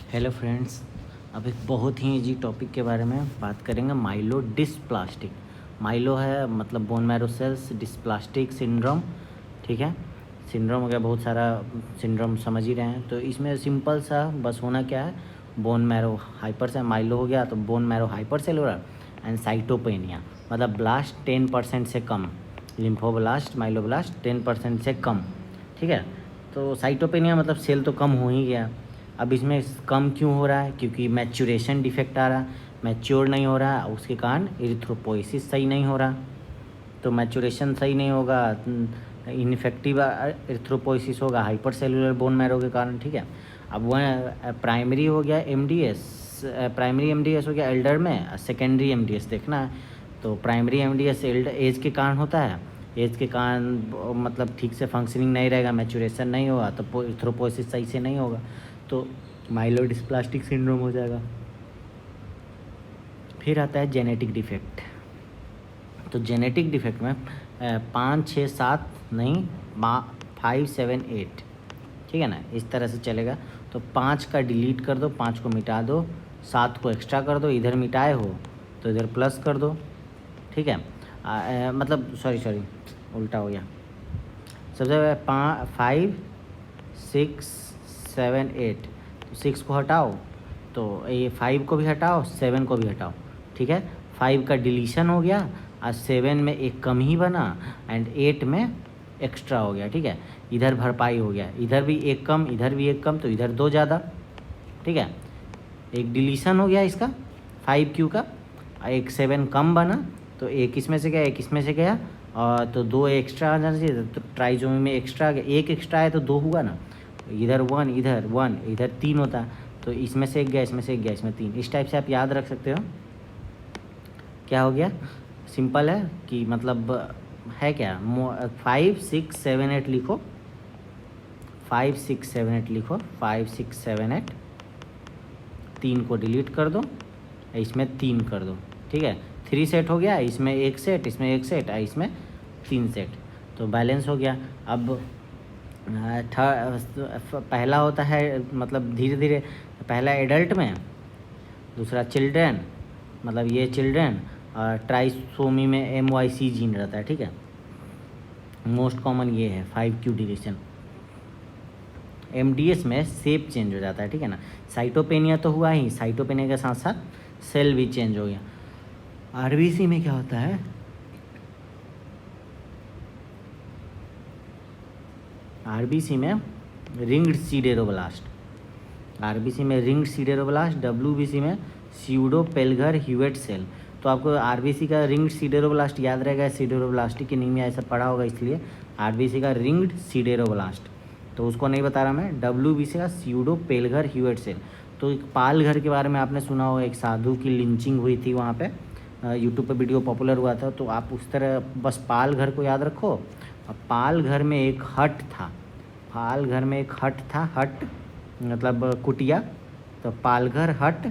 Hello friends. अब एक बहुत ही इजी टॉपिक के बारे में बात करेंगे, माइलो डिस्प्लास्टिक। माइलो है मतलब bone marrow cells dysplastic syndrome. ठीक है, सिंड्रोम हो गया, बहुत सारा सिंड्रोम समझ ही रहे हैं। तो इसमें सिंपल सा बस होना क्या है, बोन मैरो हाइपर से माइलो हो गया तो bone marrow hyper cellular and cytopenia, मतलब ब्लास्ट 10% से कम, लिम्फोब्लास्ट माइलोब्लास्ट 10% से कम। ठीक है, तो साइटोपेनिया मतलब सेल तो कम हो ही गया। अब इसमें कम क्यों हो रहा है? क्योंकि मैच्योरेशन डिफेक्ट आ रहा है, मैच्योर नहीं हो रहा, उसके कारण इरिथ्रोपोइसिस सही नहीं हो रहा। तो मैच्योरेशन सही नहीं होगा, इनफेक्टिव इरिथ्रोपोइसिस होगा हाइपर सेलुलर बोन मैरो के कारण। ठीक है, अब वह प्राइमरी हो गया एमडीएस, प्राइमरी एमडीएस हो गया एल्डर में, सेकेंडरी एमडीएस देखना है। तो प्राइमरी एमडीएस एज के कारण होता है, एज के कारण मतलब ठीक से फंक्शनिंग नहीं रहेगा, मैच्योरेशन नहीं होगा तो इरिथ्रोपोइसिस सही से नहीं होगा, तो माइलोडिस्प्लास्टिक सिंड्रोम हो जाएगा। फिर आता है जेनेटिक डिफेक्ट। तो जेनेटिक डिफेक्ट में 5 6 7 नहीं 5 7 8, ठीक है ना, इस तरह से चलेगा। तो 5 का डिलीट कर दो, 5 को मिटा दो, 7 को एक्स्ट्रा कर दो, इधर मिटाए हो तो इधर प्लस कर दो। ठीक है, मतलब सॉरी उल्टा हो गया। सबसे पहले 5 6 7 8, तो 6 को हटाओ, तो ये 5 को भी हटाओ, 7 को भी हटाओ। ठीक है, 5 का डिलीशन हो गया और 7 में एक कम ही बना एंड 8 में एक्स्ट्रा हो गया। ठीक है, इधर भरपाई हो गया, इधर भी एक कम, इधर भी एक कम, तो इधर 2 ज़्यादा। ठीक है, एक डिलीशन हो गया इसका 5Q का, एक 7 कम बना, तो एक इसमें से गया एक इसमें से गया, और तो 2 एक्स्ट्रा आ जाना चाहिए, तो ट्राइजोमी में एक्स्ट्रा आ गया, एक एक्स्ट्रा है तो 2 हुआ ना, इधर 1 इधर 1 इधर 3 होता, तो इसमें से एक गया इसमें से एक गया इसमें 3, इस टाइप से आप याद रख सकते हो। क्या हो गया, सिंपल है कि मतलब है क्या, 5 6 7 8 लिखो, 5 6 7 8 लिखो, 5 6 7 8, 3 को डिलीट कर दो, इसमें 3 कर दो। ठीक है, 3 सेट हो गया, इसमें एक सेट, इसमें एक सेट, इसमें 3 सेट, तो बैलेंस हो गया। अब पहला होता है मतलब धीरे धीरे, पहला एडल्ट में, दूसरा चिल्ड्रेन, मतलब ये चिल्ड्रेन, और ट्राइसोमी में MYC जीन रहता है। ठीक है, मोस्ट कॉमन ये है 5Q डिलीशन। MDS में शेप चेंज हो जाता है। ठीक है ना, साइटोपेनिया तो हुआ ही, साइटोपेनिया के साथ साथ सेल भी चेंज हो गया। RBC में क्या होता है, RBC में रिंग्ड सीडेरोब्लास्ट, RBC में रिंग्ड सीडेरोब्लास्ट, WBC में स्यूडो पेल्गर ह्यूएट सेल। तो आपको RBC का रिंग्ड सीडेरोब्लास्ट याद रहेगा, सीडेरोब्लास्टिक एनीमिया ऐसा पढ़ा होगा, इसलिए RBC का रिंग्ड सीडेरोब्लास्ट, तो उसको नहीं बता रहा मैं। WBC का स्यूडो पेल्गर ह्यूएट सेल। तो एक पाल घर के बारे में आपने सुना होगा, एक साधु की लिंचिंग हुई थी वहाँ पे, यूट्यूब पे वीडियो पॉपुलर हुआ था, तो आप उस तरह बस पाल घर को याद रखो। और पाल घर में एक हट था, पाल घर में एक हट था, हट मतलब कुटिया, तो पालघर हट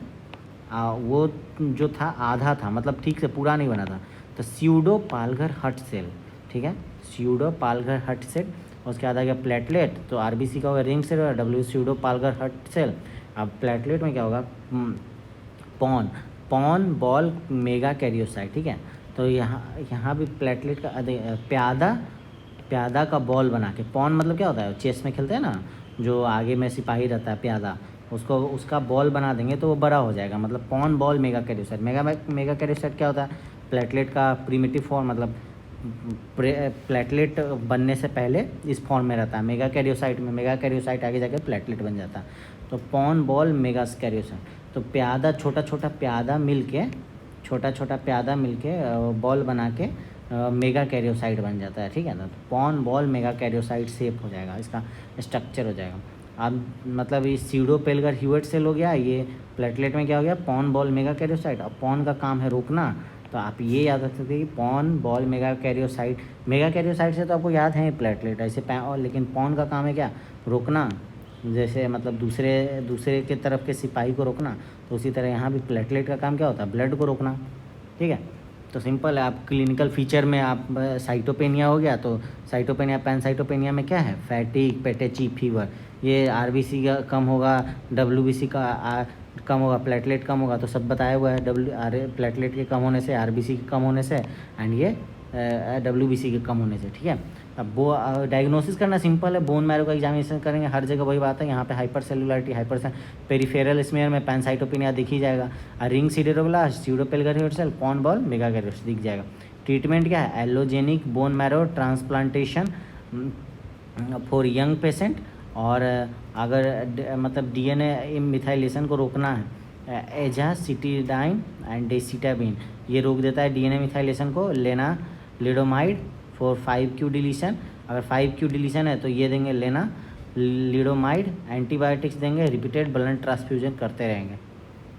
वो जो था आधा था, मतलब ठीक से पूरा नहीं बना था, तो स्यूडो पालघर हट सेल। ठीक है, स्यूडो पालघर हट सेल, उसके बाद आ गया प्लेटलेट, तो RBC का होगा ring cell, W pseudo Pelger Huet cell. अब प्लेटलेट में क्या होगा, pawn pawn ball megakaryocyte. ठीक है, तो यहाँ भी प्लेटलेट का प्यादा का बॉल बना के, पॉन मतलब क्या होता है, चेस में खेलते हैं ना, जो आगे में सिपाही रहता है प्यादा, उसको उसका बॉल बना देंगे तो वो बड़ा हो जाएगा, मतलब pawn ball megakaryocyte. Megakaryocyte क्या होता है, प्लेटलेट का प्रीमिटिव फॉर्म, मतलब प्लेटलेट बनने से पहले इस फॉर्म में रहता है मेगा कैरियोसाइट में, मेगा कैरियोसाइट आगे जाकर प्लेटलेट बन जाता है। तो पॉन बॉल मेगा कैरियोसाइट, तो प्यादा छोटा छोटा प्यादा मिल के बॉल बना के मेगा कैरियोसाइट बन जाता है। ठीक है ना, तो pawn ball megakaryocyte shape हो जाएगा, इसका स्ट्रक्चर हो जाएगा। अब मतलब ये सीडो पेलगर ह्यूएट सेल हो गया, ये प्लेटलेट में क्या हो गया, पॉन बॉल मेगा कैरियोसाइट। अब पॉन का काम है रोकना, तो आप ये याद रख सकते हैं कि पॉन बॉल मेगा कैरियोसाइट से तो आपको याद है प्लेटलेट ऐसे और, लेकिन पॉन का काम है क्या, रोकना, जैसे मतलब दूसरे के तरफ के सिपाही को रोकना, तो उसी तरह यहाँ भी प्लेटलेट का काम क्या होता है, ब्लड को रोकना। ठीक है, तो सिंपल है। आप क्लिनिकल फीचर में आप साइटोपेनिया हो गया, तो साइटोपेनिया पैनसाइटोपेनिया में क्या है, फैटिक पेटेची फीवर, ये आरबीसी का कम होगा, डब्ल्यूबीसी का कम होगा, प्लेटलेट कम होगा, तो सब बताया हुआ है प्लेटलेट के कम होने से, आरबीसी के कम होने से एंड ये डब्ल्यूबीसी के कम होने से। ठीक है, अब वो डायग्नोसिस करना सिंपल है, बोन मैरो का एग्जामिनेशन करेंगे, हर जगह वही बात है। यहाँ पे हाइपर सेलुलरिटी, पेरिफेरल स्मेयर में पैनसाइटोपिनिया दिख ही जाएगा, ring sideroblast, pseudo Pelger Huet cell, pawn ball, megakaryocytes दिख जाएगा। ट्रीटमेंट क्या है, allogenic bone marrow transplantation for young patient, और अगर मतलब डीएनए मिथाइलेशन को रोकना है, एजासिटिडाइन एंड डेसिटाबिन ये रोक देता है डीएनए मिथाइलेशन को, लेना लिडोमाइड फॉर 5q डिलीशन, अगर 5q डिलीशन है तो ये देंगे लेना लिडोमाइड, एंटीबायोटिक्स देंगे, रिपीटेड ब्लड ट्रांसफ्यूजन करते रहेंगे।